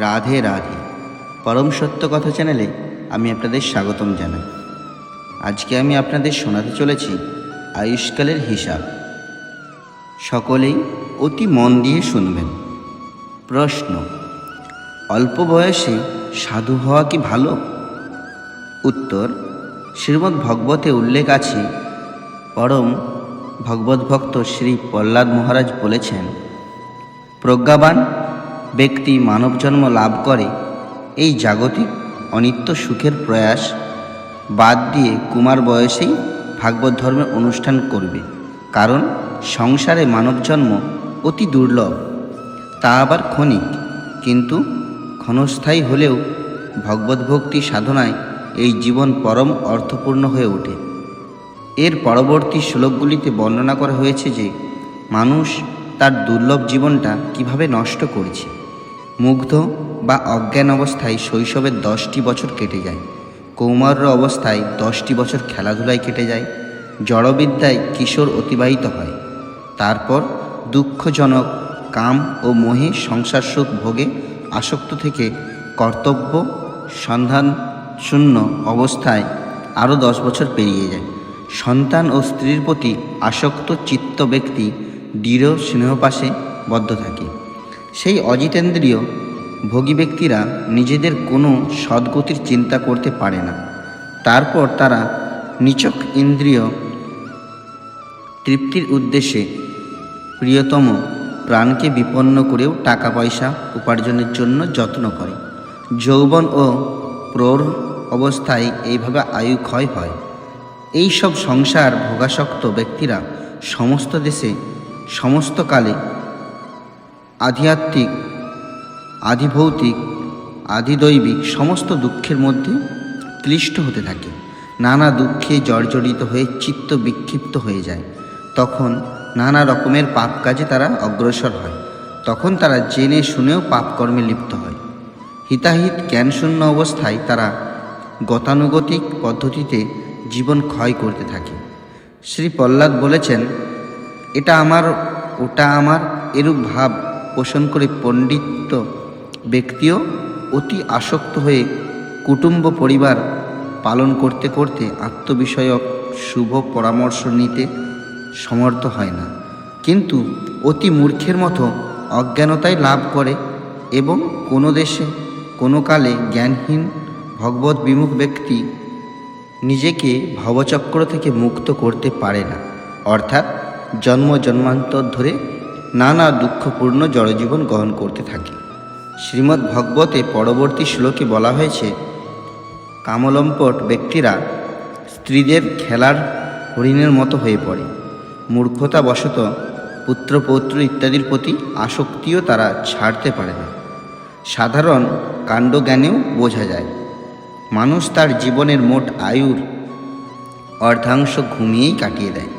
রাধে রাধে। পরম সত্য কথা চ্যানেলে আমি আপনাদের স্বাগতম জানাই। আজকে আমি আপনাদের শোনাতে চলেছি আয়ুষ্কালের হিসাব। সকলেই অতি মন দিয়ে শুনবেন। প্রশ্ন: অল্প বয়সে সাধু হওয়া কি ভালো? উত্তর: শ্রীমদ্ ভগবতে উল্লেখ আছে, পরম ভগবত ভক্ত শ্রী প্রহ্লাদ মহারাজ বলেছেন, প্রজ্ঞাবান ব্যক্তি মানব জন্ম লাভ করে এই জাগতিক অনিত্য সুখের প্রয়াস বাদ দিয়ে কুমার বয়সেই ভাগবত ধর্মের অনুষ্ঠান করবে। কারণ সংসারে মানব জন্ম অতি দুর্লভ, তা আবার ক্ষণিক, কিন্তু ক্ষণস্থায়ী হলেও ভগবত ভক্তি সাধনায় এই জীবন পরম অর্থপূর্ণ হয়ে ওঠে। এর পরবর্তী শ্লোকগুলিতে বর্ণনা করা হয়েছে যে মানুষ তার দুর্লভ জীবনটা কিভাবে নষ্ট করেছে। মুগ্ধ বা অজ্ঞান অবস্থায় শৈশবের 10টি বছর কেটে যায়, কৌমার্য অবস্থায় 10টি বছর খেলাধুলায় কেটে যায়, জড়বিদ্যায় কিশোর অতিবাহিত হয়, তারপর দুঃখজনক কাম ও মোহে সংসার সুখ ভোগে আসক্ত থেকে কর্তব্য সন্ধান শূন্য অবস্থায় আরও 10 বছর পেরিয়ে যায়। সন্তান ও স্ত্রীর প্রতি আসক্ত চিত্ত ব্যক্তি দৃঢ় স্নেহপাশে বদ্ধ থাকে। সেই অজিতেন্দ্রিয় ভোগী ব্যক্তিরা নিজেদের কোনো সদ্গতির চিন্তা করতে পারে না। তারপর তারা নিছক ইন্দ্রিয় তৃপ্তির উদ্দেশ্যে প্রিয়তম প্রাণকে বিপন্ন করেও টাকা পয়সা উপার্জনের জন্য যত্ন করে। যৌবন ও প্রৌঢ় অবস্থায় এইভাবে আয়ু ক্ষয় হয়। এই সব সংসার ভোগাসক্ত ব্যক্তিরা সমস্ত দেশে সমস্ত কালে আধ্যাত্মিক, আধিভৌতিক, আধিদৈবিক সমস্ত দুঃখের মধ্যে ক্লিষ্ট হতে থাকে। নানা দুঃখে জর্জরিত হয়ে চিত্ত বিক্ষিপ্ত হয়ে যায়। তখন নানা রকমের পাপ কাজে তারা অগ্রসর হয়। তখন তারা জেনে শুনেও পাপকর্মে লিপ্ত হয়। হিতাহিত জ্ঞানশূন্য অবস্থায় তারা গতানুগতিক পদ্ধতিতে জীবন ক্ষয় করতে থাকে। শ্রী প্রহ্লাদ বলেছেন, এটা আমার, ওটা আমার, এরূপ ভাব পোষণ করে পণ্ডিত ব্যক্তিও অতি আসক্ত হয়ে কুটুম্ব পরিবার পালন করতে করতে আত্মবিষয়ক শুভ পরামর্শ নিতে সমর্থ হয় না, কিন্তু অতি মূর্খের মতো অজ্ঞানতায় লাভ করে এবং কোনো দেশে কোনো কালে জ্ঞানহীন ভগবত বিমুখ ব্যক্তি নিজেকে ভবচক্র থেকে মুক্ত করতে পারে না, অর্থাৎ জন্ম জন্মান্তর ধরে নানা দুঃখপূর্ণ জড়জীবন গ্রহণ করতে থাকে। শ্রীমদ্ ভগবতে পরবর্তী শ্লোকে বলা হয়েছে, কামলম্পট ব্যক্তিরা স্ত্রীদের খেলার হরিণের মতো হয়ে পড়ে। মূর্খতাবশত পুত্রপৌত্র ইত্যাদির প্রতি আসক্তিও তারা ছাড়তে পারে না। সাধারণ কাণ্ডজ্ঞানেও বোঝা যায় মানুষ তার জীবনের মোট আয়ুর অর্ধাংশ ঘুমিয়েই কাটিয়ে দেয়।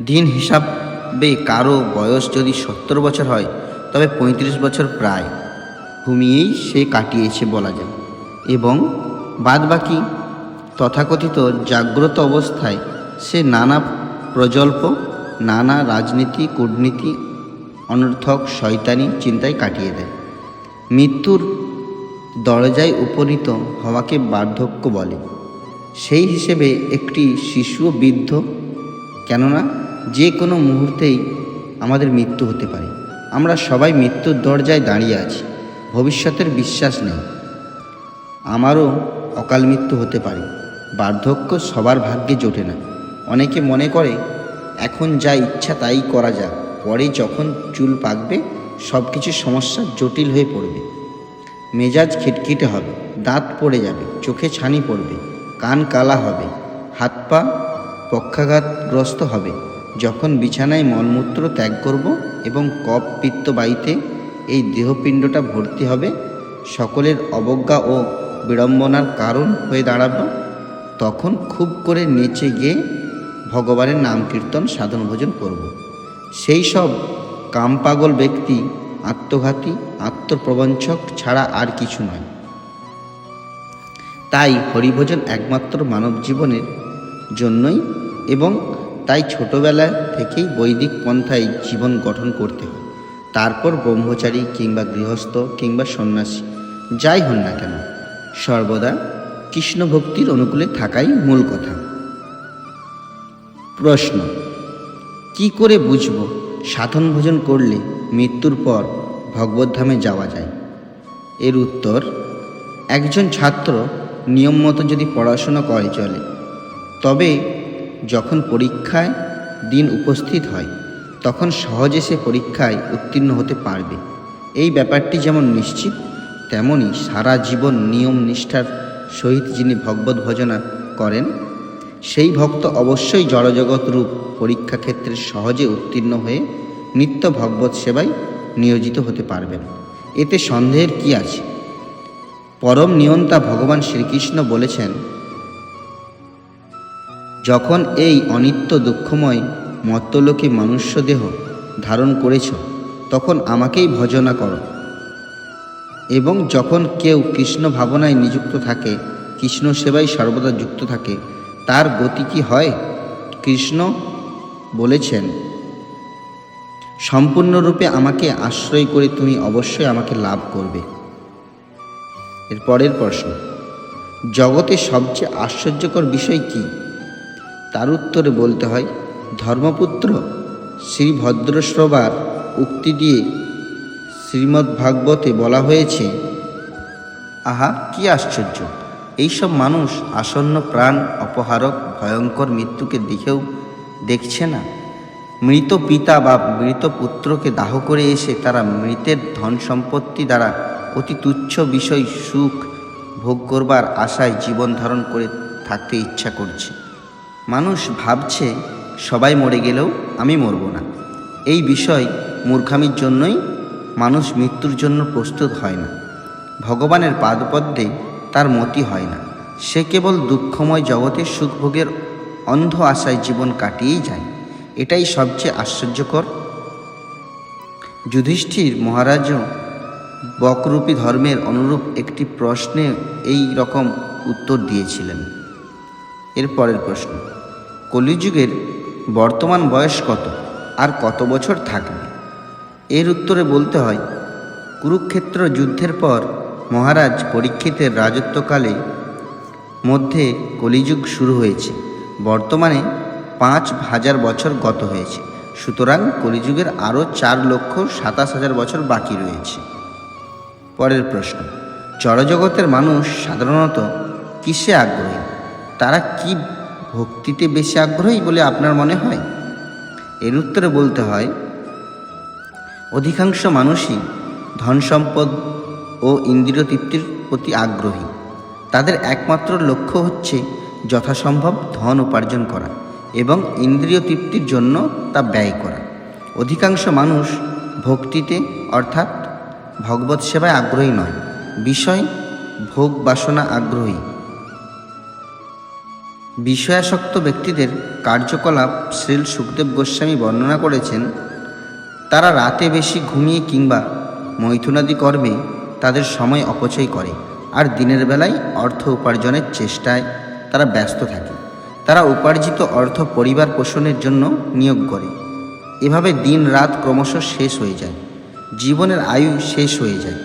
দিন হিসাবে কারো বয়স যদি 70 বছর হয়, তবে 35 বছর প্রায় ঘুমিয়েই সে কাটিয়েছে বলা যায়, এবং বাদবাকি তথাকথিত জাগ্রত অবস্থায় সে নানা প্রজল্প, নানা রাজনীতি, কূটনীতি, অনর্থক শয়তানি চিন্তায় কাটিয়ে দেয়। মৃত্যুর দরজায় উপনীত হওয়াকে বার্ধক্য বলে। সেই হিসেবে একটি শিশুও বৃদ্ধ, কেননা যে কোনো মুহূর্তেই আমাদের মৃত্যু হতে পারে। আমরা সবাই মৃত্যুর দরজায় দাঁড়িয়ে আছি, ভবিষ্যতের বিশ্বাস নেই। আমারও অকাল মৃত্যু হতে পারে। বার্ধক্য সবার ভাগ্যে জোটে না। অনেকে মনে করে এখন যা ইচ্ছা তাই করা যাক, পরে যখন চুল পাকবে সব কিছু সমস্যা জটিল হয়ে পড়বে। মেজাজ খিটখিটে হবে, দাঁত পড়ে যাবে, চোখে ছানি পড়বে, কান কালা হবে, হাত পা পক্ষাঘাতগ্রস্ত হবে। যখন বিছানায় মলমূত্র ত্যাগ করব এবং কফ পিত্ত বায়ুতে এই দেহপিণ্ডটা ভর্তি হবে, সকলের অবজ্ঞা ও বিড়ম্বনার কারণ হয়ে দাঁড়াবো, তখন খুব করে নেচে গিয়ে ভগবানের নাম কীর্তন সাধন ভোজন করব। সেই সব কামপাগল ব্যক্তি আত্মঘাতী, আত্মপ্রবঞ্চক ছাড়া আর কিছু নয়। তাই হরিভোজন একমাত্র মানব জীবনের জন্যই, এবং তাই ছোটবেলা থেকেই বৈদিক পন্থায় জীবন গঠন করতে হয়। তারপর ব্রহ্মচারী কিংবা গৃহস্থ কিংবা সন্ন্যাসী যাই হন না কেন সর্বদা কৃষ্ণ ভক্তির অনুকূলে থাকাই মূল কথা। প্রশ্ন: কি করে বুঝব সাধন ভোজন করলে মৃত্যুর পর ভগবদ্ধামে যাওয়া যায়? এর উত্তর: একজন ছাত্র নিয়ম মতো যদি পড়াশোনা করে চলে, তবে যখন পরীক্ষায় দিন উপস্থিত হয় তখন সহজে সে পরীক্ষায় উত্তীর্ণ হতে পারবে। এই ব্যাপারটি যেমন নিশ্চিত, তেমনি সারা জীবন নিয়ম নিষ্ঠার সহিত যিনি ভগবত ভজনা করেন সেই ভক্ত অবশ্যই জড়জগৎ রূপ পরীক্ষা ক্ষেত্রে সহজে উত্তীর্ণ হয়ে নিত্য ভগবত সেবায় নিয়োজিত হতে পারবেন। এতে সন্দেহের কি আছে? পরম নিয়ন্তা ভগবান শ্রীকৃষ্ণ বলেছেন, যখন এই অনিত্য দুঃখময় মর্ত্যলোকে মনুষ্য দেহ ধারণ করেছ, তখন আমাকেই ভজনা করো। এবং যখন কেউ কৃষ্ণ ভাবনায় নিযুক্ত থাকে, কৃষ্ণ সেবায় সর্বদা যুক্ত থাকে, তার গতি কি হয়? কৃষ্ণ বলেছেন, সম্পূর্ণরূপে আমাকে আশ্রয় করে তুমি অবশ্যই আমাকে লাভ করবে। এর পরের প্রশ্ন: জগতে সবচেয়ে আশ্চর্যকর বিষয় কি? তার উত্তরে বলতে হয়, ধর্মপুত্র শ্রী ভদ্রশ্রবার উক্তি দিয়ে শ্রীমদ্ভাগবতে বলা হয়েছে, আহা কি আশ্চর্য! এইসব মানুষ আসন্ন প্রাণ অপহারক ভয়ঙ্কর মৃত্যুকে দেখছে না। মৃত পিতা বা মৃত পুত্রকে দাহ করে এসে তারা মৃতের ধন সম্পত্তি দ্বারা অতি তুচ্ছ বিষয় সুখ ভোগ করবার আশায় জীবন ধারণ করে থাকতে ইচ্ছা করছে। মানুষ ভাবছে সবাই মরে গেলেও আমি মরব না। এই বিষয় মূর্খামির জন্যই মানুষ মৃত্যুর জন্য প্রস্তুত হয় না। ভগবানের পাদপদ্মে তার মতি হয় না। সে কেবল দুঃখময় জগতের সুখভোগের অন্ধ আশায় জীবন কাটিয়েই যায়। এটাই সবচেয়ে আশ্চর্যকর। যুধিষ্ঠির মহারাজও বকরূপী ধর্মের অনুরূপ একটি প্রশ্নে এই রকম উত্তর দিয়েছিলেন। এর পরের প্রশ্ন: কলিযুগের বর্তমান বয়স কত, আর কত বছর থাকবে? এর উত্তরে বলতে হয়, কুরুক্ষেত্র যুদ্ধের পর মহারাজ পরীক্ষিতের রাজত্বকালে মধ্যে কলিযুগ শুরু হয়েছে। বর্তমানে 5,000 বছর গত হয়েছে। সুতরাং কলিযুগের আরও 4,27,000 বছর বাকি রয়েছে। পরের প্রশ্ন: জড়জগতের মানুষ সাধারণত কিসে আগ্রহী? তারা কি ভক্তিতে বেশি আগ্রহী বলে আপনার মনে হয়? এর উত্তরে বলতে হয়, অধিকাংশ মানুষই ধন সম্পদ ও ইন্দ্রিয় তৃপ্তির প্রতি আগ্রহী। তাদের একমাত্র লক্ষ্য হচ্ছে যথাসম্ভব ধন উপার্জন করা এবং ইন্দ্রিয় তৃপ্তির জন্য তা ব্যয় করা। অধিকাংশ মানুষ ভক্তিতে অর্থাৎ ভগবত সেবায় আগ্রহী নয়, বিষয় ভোগ বাসনা আগ্রহী। বিষয়াসক্ত ব্যক্তিদের কার্যকলাপ শ্রীল সুখদেব গোস্বামী বর্ণনা করেছেন। তারা রাতে বেশি ঘুমিয়ে কিংবা মৈথুনাদি কর্মে তাদের সময় অপচয় করে, আর দিনের বেলায় অর্থ উপার্জনের চেষ্টায় তারা ব্যস্ত থাকে। তারা উপার্জিত অর্থ পরিবার পোষণের জন্য নিয়োগ করে। এভাবে দিন রাত ক্রমশ শেষ হয়ে যায়, জীবনের আয়ু শেষ হয়ে যায়।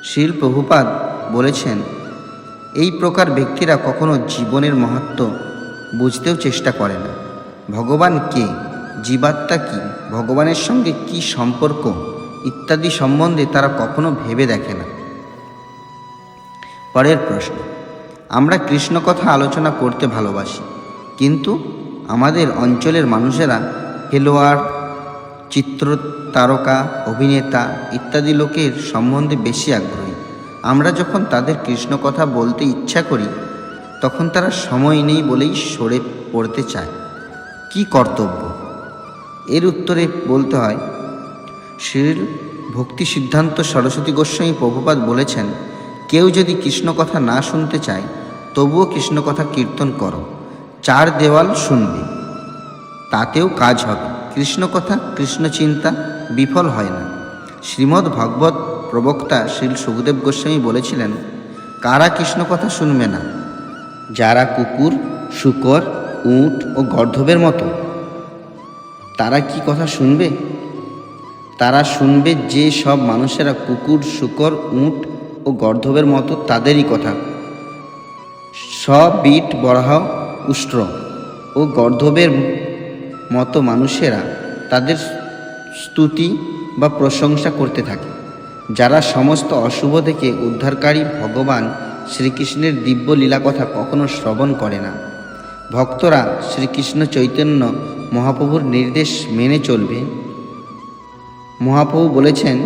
শ্রীল প্রভুপাদ বলেছেন, এই প্রকার ব্যক্তিরা কখনো জীবনের মাহাত্ম্য বুঝতেও চেষ্টা করে না। ভগবান কে, জীবাত্মা কি, ভগবানের সঙ্গে কি সম্পর্ক ইত্যাদি সম্বন্ধে তারা কখনো ভেবে দেখে না। পরের প্রশ্ন: আমরা কৃষ্ণ কথা আলোচনা করতে ভালোবাসি, কিন্তু আমাদের অঞ্চলের মানুষেরা খেলোয়াড়, চিত্র তারকা, অভিনেতা ইত্যাদি লোকের সম্বন্ধে বেশি আগ্রহী। আমরা যখন তাদের কৃষ্ণ কথা বলতে ইচ্ছা করি, তখন তারা সময় নেই বলেই সরে পড়তে চায়। কি কর্তব্য? এর উত্তরে বলতে হয়, শ্রীল ভক্তি সিদ্ধান্ত সরস্বতী গোস্বামী প্রভুপাদ বলেছেন, কেউ যদি কৃষ্ণ কথা না শুনতে চায়, তবুও কৃষ্ণ কথা কীর্তন করো, 4 দেওয়াল শুনবে, তাতেও কাজ হবে। কৃষ্ণ কথা, কৃষ্ণ চিন্তা বিফল হয় না। শ্রীমদ্ ভাগবত প্রবক্তা শ্রীল সুখদেব গোস্বামী বলেছিলেন, কারা কৃষ্ণ কথা শুনবে না? যারা কুকুর, শূকর, উট ও গর্দভের মতো। তারা কি কথা শুনবে? তারা শুনবে যে সব মানুষেরা কুকুর, শূকর, উট ও গর্ধবের মতো তাদেরই কথা। বিট বরাহ উষ্ট্র ও গর্ধবের মতো মানুষেরা তাদের স্তুতি বা প্রশংসা করতে থাকে, যারা সমস্ত অশুভ থেকে উদ্ধারকারী ভগবান শ্রীকৃষ্ণের দিব্য লীলা কথা কখনো শ্রবণ করে না। ভক্তরা শ্রীকৃষ্ণ চৈতন্য মহাপ্রভুর নির্দেশ মেনে চলবে। মহাপ্রভু বলেছেন,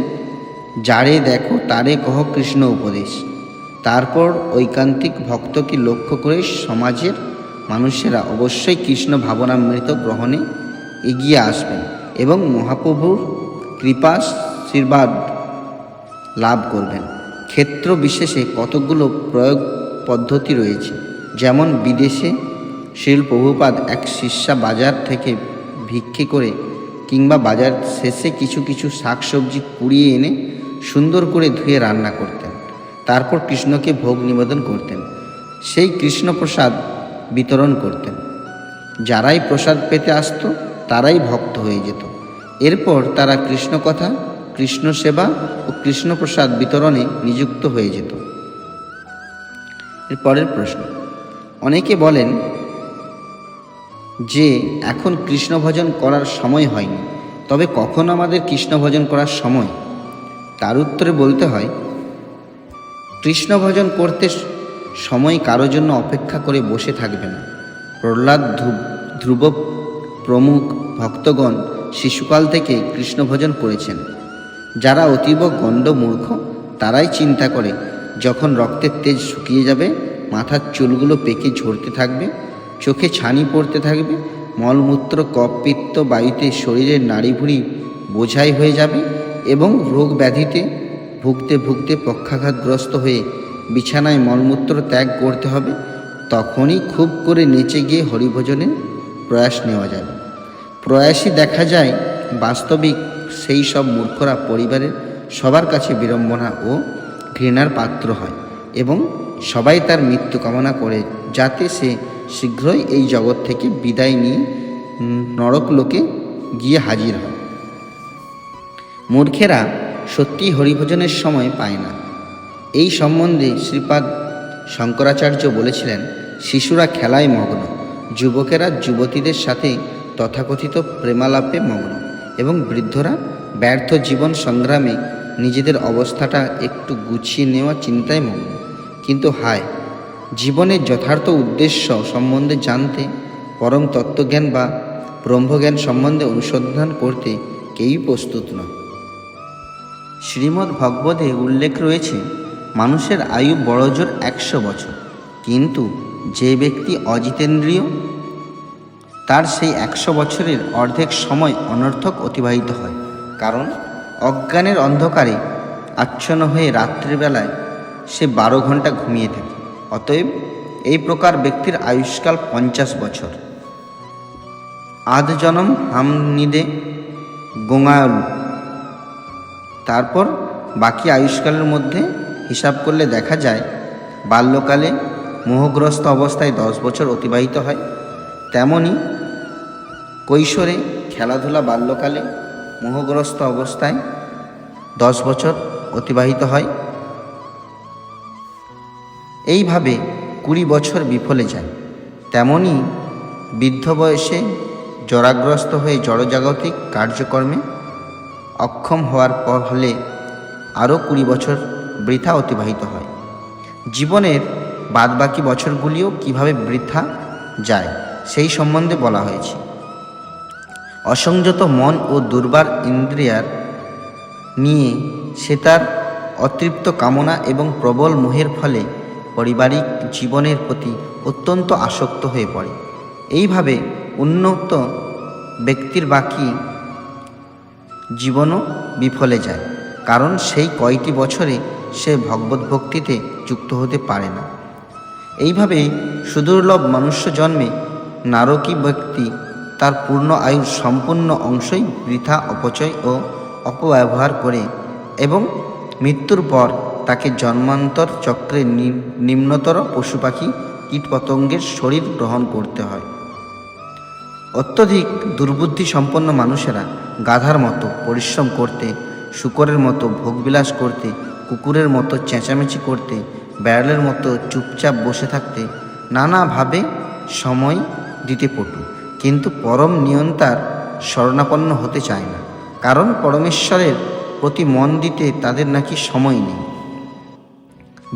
যারে দেখো তারে কহ কৃষ্ণ উপদেশ। তারপর ঐকান্তিক ভক্তকে লক্ষ্য করে সমাজের মানুষেরা অবশ্যই কৃষ্ণ ভাবনামৃত গ্রহণে এগিয়ে আসবেন এবং মহাপ্রভুর কৃপা আশীর্বাদ লাভ করবেন। ক্ষেত্র বিশেষে কতকগুলো প্রয়োগ পদ্ধতি রয়েছে। যেমন বিদেশে শ্রীল প্রভুপাদ এক শিষ্যা বাজার থেকে ভিক্ষে করে কিংবা বাজার শেষে কিছু কিছু শাকসবজি কুড়িয়ে এনে সুন্দর করে ধুয়ে রান্না করতেন, তারপর কৃষ্ণকে ভোগ নিবেদন করতেন। সেই কৃষ্ণপ্রসাদ বিতরণ করতেন। যারাই প্রসাদ পেতে আসতো তারাই ভক্ত হয়ে যেত। এরপর তারা কৃষ্ণ কথা, কৃষ্ণ সেবা ও কৃষ্ণপ্রসাদ বিতরণে নিযুক্ত হয়ে যেত। এর পরের প্রশ্ন, অনেকে বলেন যে এখন কৃষ্ণ ভজন করার সময় হয়নি, তবে কখন আমাদের কৃষ্ণ ভজন করার সময়? তার উত্তরে বলতে হয়, কৃষ্ণ ভজন করতে সময় কারো জন্য অপেক্ষা করে বসে থাকবে না। প্রহ্লাদ, ধ্রুব প্রমুখ ভক্তগণ শিশুকাল থেকে কৃষ্ণ ভজন করেছেন। যারা অতীব গণ্ডমূর্খ তারাই চিন্তা করে যখন রক্তের তেজ শুকিয়ে যাবে, মাথার চুলগুলো পেকে ঝরতে থাকবে, চোখে ছানি পড়তে থাকবে, মলমূত্র কফ পিত্ত বায়ুতে শরীরের নাড়িভুড়ি বোঝাই হয়ে যাবে এবং রোগ ব্যাধিতে ভুগতে ভুগতে পক্ষাঘাতগ্রস্ত হয়ে বিছানায় মলমূত্র ত্যাগ করতে হবে, তখনই খুব করে নেচে গিয়ে হরিভজনের প্রয়াস নেওয়া যাবে। প্রয়াসই দেখা যায় বাস্তবিক সেই সব মূর্খরা পরিবারের সবার কাছে বিড়ম্বনা ও ঘৃণার পাত্র হয় এবং সবাই তার মৃত্যু কামনা করে, যাতে সে শীঘ্রই এই জগৎ থেকে বিদায় নিয়ে নরকলোকে গিয়ে হাজির হয়। মূর্খেরা সত্যি হরিভজনের সময় পায় না। এই সম্বন্ধে শ্রীপাদ শঙ্করাচার্য বলেছিলেন, শিশুরা খেলায় মগ্ন, যুবকেরা যুবতীদের সাথে তথাকথিত প্রেমালাপে মগ্ন এবং বৃদ্ধরা ব্যর্থ জীবন সংগ্রামে নিজেদের অবস্থাটা একটু গুছিয়ে নেওয়া চিন্তায় মগ্ন। কিন্তু হায়, জীবনের যথার্থ উদ্দেশ্য সম্বন্ধে জানতে, পরম তত্ত্বজ্ঞান বা ব্রহ্মজ্ঞান সম্বন্ধে অনুসন্ধান করতে কেউই প্রস্তুত নয়। শ্রীমদ্ ভগবতে উল্লেখ রয়েছে, মানুষের আয়ু বড়জোর 100 বছর, কিন্তু যে ব্যক্তি অজিতেন্দ্রিয় তার সেই 100 বছরের অর্ধেক সময় অনর্থক অতিবাহিত হয়, কারণ অজ্ঞানের অন্ধকারে আচ্ছন্ন হয়ে রাত্রিবেলায় সে 12 ঘন্টা ঘুমিয়ে থাকে। অতএব এই প্রকার ব্যক্তির আয়ুষ্কাল 50 বছর। আধ জনম হাম নিদে গোঙায়লু। তারপর বাকি আয়ুষ্কালের মধ্যে হিসাব করলে দেখা যায়, বাল্যকালে মোহগ্রস্ত অবস্থায় 10 বছর অতিবাহিত হয়, তেমনি কৈশোরে খেলাধুলা, বাল্যকালে মোহগ্রস্ত অবস্থায় 10 বছর অতিবাহিত হয়। এইভাবে 20 বছর বিফলে যায়। তেমনি বৃদ্ধ বয়সে জরাগ্রস্ত হয়ে জড়জাগতিক কার্যকর্মে অক্ষম হওয়ার ফলে আরও 20 বছর বৃথা অতিবাহিত হয়। জীবনের বাদবাকি বছরগুলিও কিভাবে বৃথা যায় সেই সম্বন্ধে বলা হয়েছে। অসংযত মন ও দুর্বার ইন্দ্রিয়ার নিয়ে সে তার অতৃপ্ত কামনা এবং প্রবল মোহের ফলে পারিবারিক জীবনের প্রতি অত্যন্ত আসক্ত হয়ে পড়ে। এইভাবে উন্নত ব্যক্তির বাকি জীবনও বিফলে যায়, কারণ সেই কয়টি বছরে সে ভগবত ভক্তিতে যুক্ত হতে পারে না। এইভাবে সুদুর্লভ মনুষ্য জন্মে নারকী ব্যক্তি তার পূর্ণ আয়ুর সম্পূর্ণ অংশই বৃথা অপচয় ও অপব্যবহার করে এবং মৃত্যুর পর তাকে জন্মান্তর চক্রে নিম্নতর পশু পাখি কীটপতঙ্গের শরীর গ্রহণ করতে হয়। অত্যধিক দুর্বুদ্ধি সম্পন্ন মানুষেরা গাধার মতো পরিশ্রম করতে, শূকরের মতো ভোগবিলাস করতে, কুকুরের মতো চেঁচামেচি করতে, বেড়ালের মতো চুপচাপ বসে থাকতে, নানাভাবে সময় দিতে পটু, কিন্তু পরম নিয়ন্তার শরণাপন্ন হতে চায় না। কারণ পরমেশ্বরের প্রতি মন দিতে তাদের নাকি সময় নেই।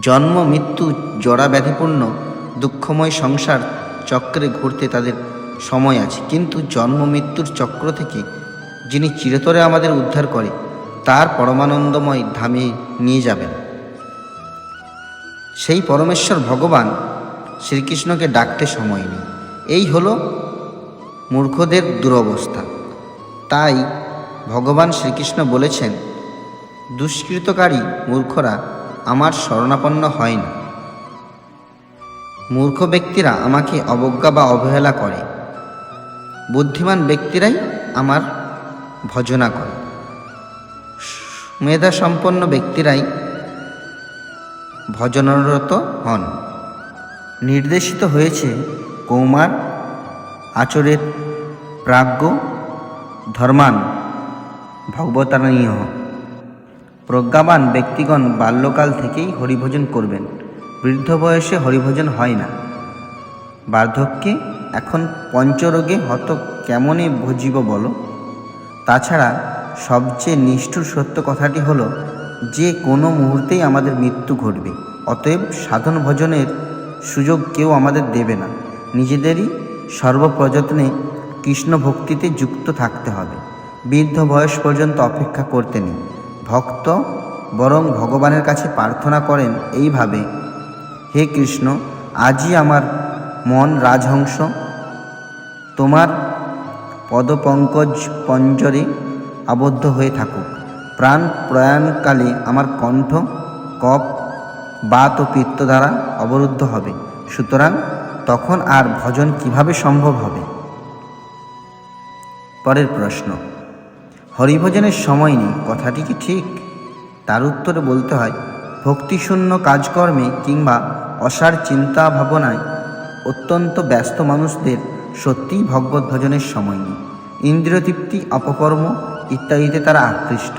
জন্ম মৃত্যু জরা ব্যাধিপূর্ণ দুঃখময় সংসার চক্রে ঘুরতে তাদের সময় আছে, কিন্তু জন্ম মৃত্যুর চক্র থেকে যিনি চিরতরে আমাদের উদ্ধার করে তার পরমানন্দময় ধামে নিয়ে যাবেন। সেই পরমেশ্বর ভগবান শ্রীকৃষ্ণকে ডাকতে সময় নেই। এই হলো মূর্খদের দুরবস্থা। তাই ভগবান শ্রীকৃষ্ণ বলেছেন, দুষ্কৃতকারী মূর্খরা আমার শরণাপন্ন হয় না। মূর্খ ব্যক্তিরা আমাকে অবজ্ঞা বা অবহেলা করে, বুদ্ধিমান ব্যক্তিরাই আমার ভজনা করে, মেধা সম্পন্ন ব্যক্তিরাই ভজনরত হন। নির্দেশিত হয়েছে কৌমার আচরের প্রাজ্ঞ ধর্মান ভগবতারণীয়। প্রজ্ঞাবান ব্যক্তিগণ বাল্যকাল থেকেই হরিভজন করবেন। বৃদ্ধ বয়সে হরিভজন হয় না। বার্ধক্যে এখন পঞ্চরোগে হত কেমনে ভজিব বলো। তাছাড়া সবচেয়ে নিষ্ঠুর সত্য কথাটি হলো যে কোনো মুহূর্তেই আমাদের মৃত্যু ঘটবে। অতএব সাধন ভজনের সুযোগ কেউ আমাদের দেবে না। নিজেদেরই সর্বপ্রযত্নে কৃষ্ণ ভক্তিতে যুক্ত থাকতে হবে। বৃদ্ধ বয়স পর্যন্ত অপেক্ষা করতে নেই। ভক্ত বরং ভগবানের কাছে প্রার্থনা করেন এইভাবে, হে কৃষ্ণ, আজই আমার মন রাজহংস তোমার পদপঙ্কজ পঞ্জরে আবদ্ধ হয়ে থাকুক। প্রাণ প্রয়াণকালে আমার কণ্ঠ কফ বাত ও পিত্ত দ্বারা অবরুদ্ধ হবে। সুতরাং তখন আর ভজন কিভাবে সম্ভব হবে? পরের প্রশ্ন, হরিভজনের সময় নেই, কথাটি কি ঠিক? তার উত্তরে বলতে হয়, ভক্তিশূন্য কাজকর্মে কিংবা অসার চিন্তা ভাবনায় অত্যন্ত ব্যস্ত মানুষদের সত্যিই ভগবত ভজনের সময় নেই। ইন্দ্রিয়তৃপ্তি, অপকর্ম ইত্যাদিতে তারা আকৃষ্ট।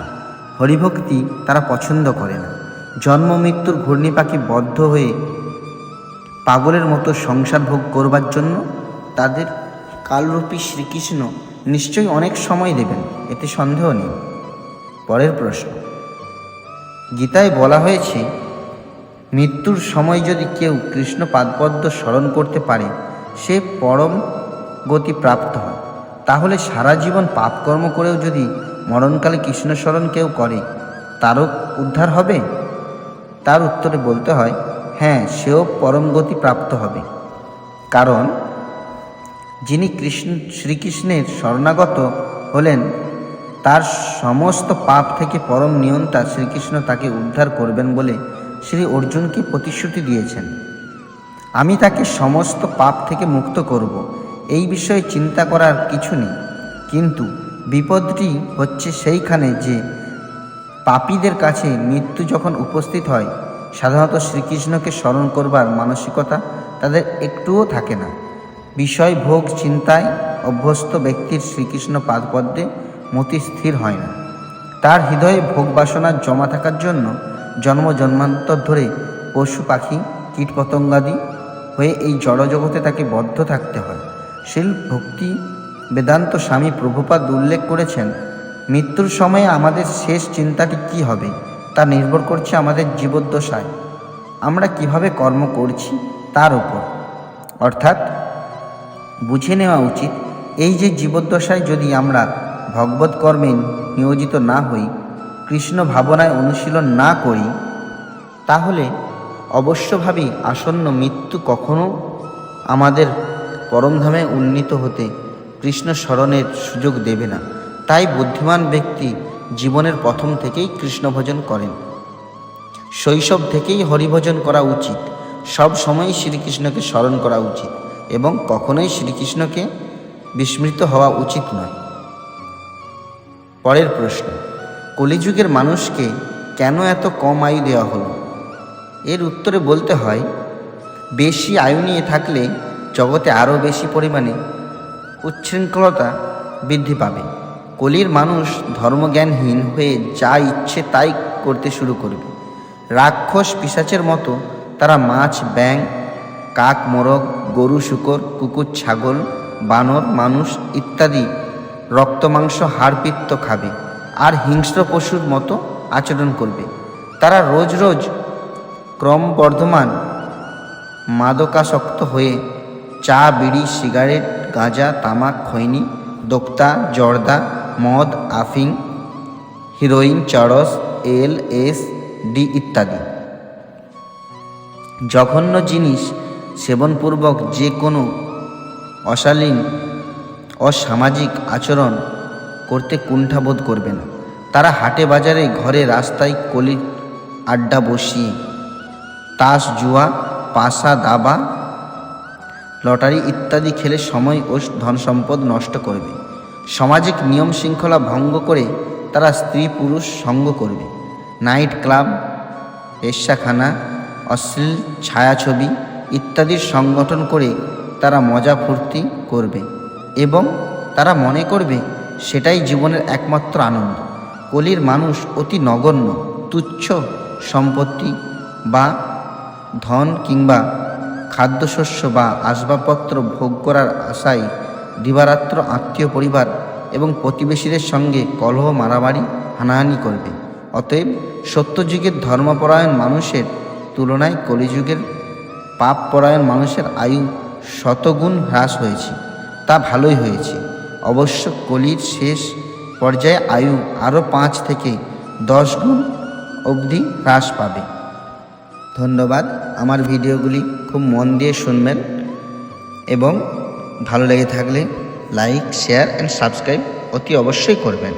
হরিভক্তি তারা পছন্দ করে না। জন্ম মৃত্যুর ঘূর্ণিপাকে বদ্ধ হয়ে পাগলের মতো সংসার ভোগ করবার জন্য তাদের কালরূপী শ্রীকৃষ্ণ নিশ্চয়ই অনেক সময় দেবেন, এতে সন্দেহ নেই। পরের প্রশ্ন, গীতায় বলা হয়েছে, মৃত্যুর সময় যদি কেউ কৃষ্ণ পাদপদ্ম স্মরণ করতে পারে সে পরম গতি প্রাপ্ত হয়। তাহলে সারা জীবন পাপকর্ম করেও যদি মরণকালে কৃষ্ণ স্মরণ কেউ করে তারও উদ্ধার হবে? তার উত্তরে বলতে হয়, হ্যাঁ, সেও পরম গতি প্রাপ্ত হবে। কারণ যিনি শ্রীকৃষ্ণের শরণাগত হলেন তার সমস্ত পাপ থেকে পরম নিয়ন্তা শ্রীকৃষ্ণ তাকে উদ্ধার করবেন বলে শ্রী অর্জুনকে প্রতিশ্রুতি দিয়েছেন। আমি তাকে সমস্ত পাপ থেকে মুক্ত করব, এই বিষয়ে চিন্তা করার কিছু নেই। কিন্তু বিপদটি হচ্ছে সেইখানে যে পাপীদের কাছে মৃত্যু যখন উপস্থিত হয় সাধারণত শ্রীকৃষ্ণকে স্মরণ করবার মানসিকতা তাদের একটুও থাকে না। বিষয় ভোগ চিন্তায় অভ্যস্ত ব্যক্তির শ্রীকৃষ্ণ পাদপদ্মে মতি স্থির হয় না। তার হৃদয়ে ভোগ বাসনা জমা থাকার জন্য জন্ম জন্মান্তর ধরে পশু পাখি কীটপতঙ্গাদি হয়ে এই জড়জগতে তাকে বদ্ধ থাকতে হয়। শিল ভক্তি বেদান্ত স্বামী প্রভুপাদ উল্লেখ করেছেন, মৃত্যুর সময়ে আমাদের শেষ চিন্তাটি কি হবে তা নির্ভর করছে আমাদের জীবদ্দশায় আমরা কিভাবে কর্ম করছি তার উপর। অর্থাৎ বুঝে নেওয়া উচিত, এই যে জীবদ্দশায় যদি আমরা ভগবত কর্মে নিয়োজিত না হই, কৃষ্ণ ভাবনায় অনুশীলন না করি, তাহলে অবশ্যভাবেই আসন্ন মৃত্যু কখনো আমাদের পরমধামে উন্নীত হতে কৃষ্ণ স্মরণের সুযোগ দেবে না। তাই বুদ্ধিমান ব্যক্তি জীবনের প্রথম থেকেই কৃষ্ণ ভজন করেন। শৈশব থেকেই হরিভজন করা উচিত। সব সময় শ্রীকৃষ্ণকে স্মরণ করা উচিত এবং কখনোই শ্রীকৃষ্ণকে বিস্মৃত হওয়া উচিত নয়। পরের প্রশ্ন, কলিযুগের মানুষকে কেন এত কম আয়ু দেওয়া হলো? এর উত্তরে বলতে হয়, বেশি আয়ু নিয়ে থাকলে জগতে আরও বেশি পরিমাণে উচ্ছৃঙ্খলতা বৃদ্ধি পাবে। কলির মানুষ ধর্মজ্ঞানহীন হয়ে যা ইচ্ছে তাই করতে শুরু করবে। রাক্ষস পিশাচের মতো তারা মাছ, ব্যাঙ, কাক, মোরগ, গরু, শূকর, কুকুর, ছাগল, বানর, মানুষ ইত্যাদি রক্তমাংস, হাড়পিত্ত খাবে আর হিংস্র পশুর মতো আচরণ করবে। তারা রোজ রোজ ক্রমবর্ধমান মাদকাসক্ত হয়ে চা, বিড়ি, সিগারেট, গাঁজা, তামাক, খৈনি, দোক্তা, জর্দা, মদ, আফিং, হিরোইন, চরস, LSD ইত্যাদি জঘন্য জিনিস সেবনপূর্বক যে কোনো অশালীন অসামাজিক আচরণ করতে কুণ্ঠাবোধ করবে না। তারা হাটে বাজারে, ঘরে, রাস্তায় কলির আড্ডা বসিয়ে তাস, জুয়া, পাশা, দাবা, লটারি ইত্যাদি খেলে সময় ও ধনসম্পদ নষ্ট করবে। সামাজিক নিয়ম শৃঙ্খলা ভঙ্গ করে তারা স্ত্রী পুরুষ সঙ্গ করবে। নাইট ক্লাব, পেশাখানা, অশ্লীল ছায়াছবি ইত্যাদির সংগঠন করে তারা মজা ফুর্তি করবে এবং তারা মনে করবে সেটাই জীবনের একমাত্র আনন্দ। কলির মানুষ অতি নগণ্য, তুচ্ছ সম্পত্তি বা ধন কিংবা খাদ্যশস্য বা আসবাবপত্র ভোগ করার আশায় দিবারাত্র আত্মীয় পরিবার এবং প্রতিবেশীদের সঙ্গে কলহ, মারামারি, হানাহানি করবে। অতএব সত্যযুগের ধর্মপরায়ণ মানুষের তুলনায় কলিযুগের পাপপরায়ণ মানুষের আয়ু শতগুণ হ্রাস হয়েছে। তা ভালোই হয়েছে। অবশ্য কলির শেষ পর্যায়ে আয়ু আরও 5 থেকে 10 গুণ অবধি হ্রাস পাবে। ধন্যবাদ। আমার ভিডিওগুলি খুব মন দিয়ে শুনবেন এবং ভালো লেগে থাকলে লাইক, শেয়ার অ্যান্ড সাবস্ক্রাইব অতি অবশ্যই করবেন।